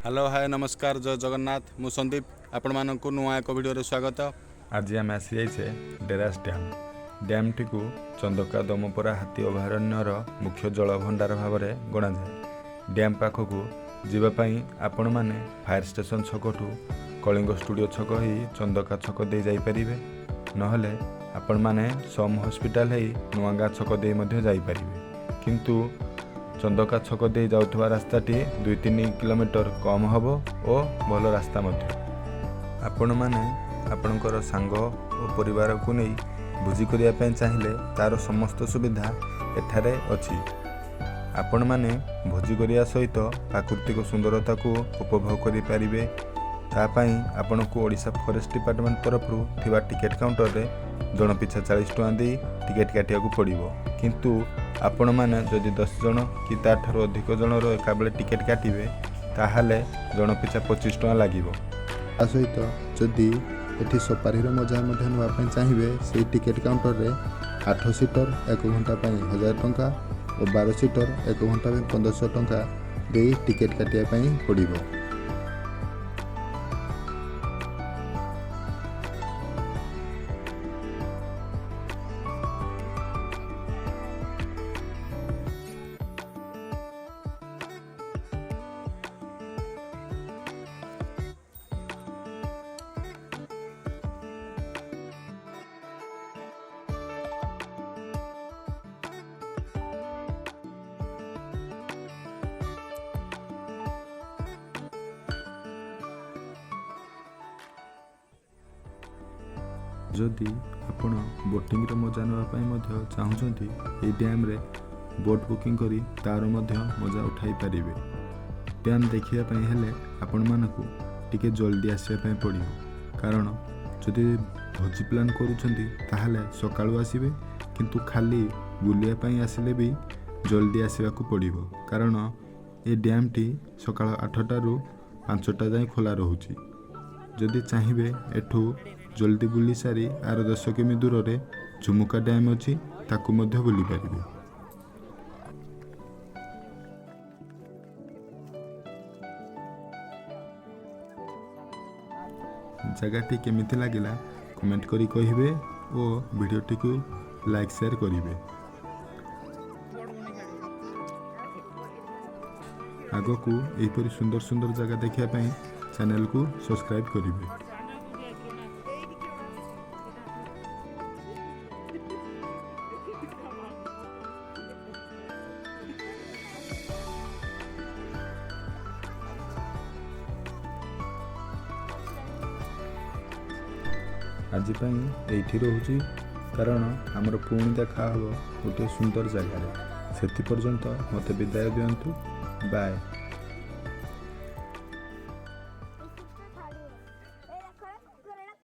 Hello hi नमस्कार जय जगन्नाथ मु संदीप आपण मानक नुआ एक वीडियो स्वागत। आज आम आसी जाइए डेरास डैम डैम टी चंदका दमपरा हाथी अभयारण्यर मुख्य जलभंडार भाव में गणाए। डैम पाखक जावाई आपण मैंने फायर स्टेशन छकठू कलिंग स्टूडियो छक ही चंदका छक दे जापरे नहले आपण मैंने सम हॉस्पिटल ही नुआगा छक दे जापरे किंतु चंदका छक दे जाउथवा रास्ताटी 2-3 किलोमीटर कम हबो और भल रास्ता आपण मैंने आपणकर सांग और परिवार को नहीं भोजी करने चाहिए तार समस्त सुविधा एठारे अछि। आपण मैंने भोजी करिया सहित प्राकृतिक सुंदरता को उपभोग करि पारिबे। तापाई आपण को ओडिशा फॉरेस्ट डिपार्टमेंट तरफ थिबा टिकेट काउंटर रे जन पिछा 40 टका दे टिकेट काटिया को पड़िबो। किंतु आपण मैंने जदि 10 जन कि ताठारो अधिक जनर एका बेले टिकेट काटिबे ताहाले जन पिछा 25 टका लागिबो। आ सहित जदि एठी सफारी मजा नापी चाहिए से टिकेट काउंटर रे 8 सीटर 1 घंटा 1000 टंका और 12 सीटर 1 घंटा 1500 टंका दे टिकेट काटिया पड़िबो। जदि आपण बोटिंग मजा नापी चाहूँगी ये डैम रे बोट बुकिंग करी तार मजा उठाई पारे। डैम देखापी हेले आपण मानक टिके जल्दी आसवाई पड़ो कारण जदि भोजी प्लान करुँचे ताहले सकाळु आसबे किंतु खाली बुलियापाई आसिले भी जल्दी आसवा पड़ो कारण ये डैम टी सकाळ 8टा ରୁ 5टा जाए खोला रोचे। जदि चाहिए एठू जल्दी बुली सारी आर 10 किमी दूर रे झुमुका डैम अच्छी ताकू मध्य बुली पारिबे। जगहटी केमिति लागिला कमेंट करी कहिबे और वीडियोटी को लाइक शेयर करिवे। आगो को एपरी सुंदर सुंदर जगह देखिया पई चैनल को सब्सक्राइब करिवे। आज ये रोचे कारण आमर पुणी देखा गोटे सुंदर जगार से पर्यंत मत विदाय दिंतु बाय।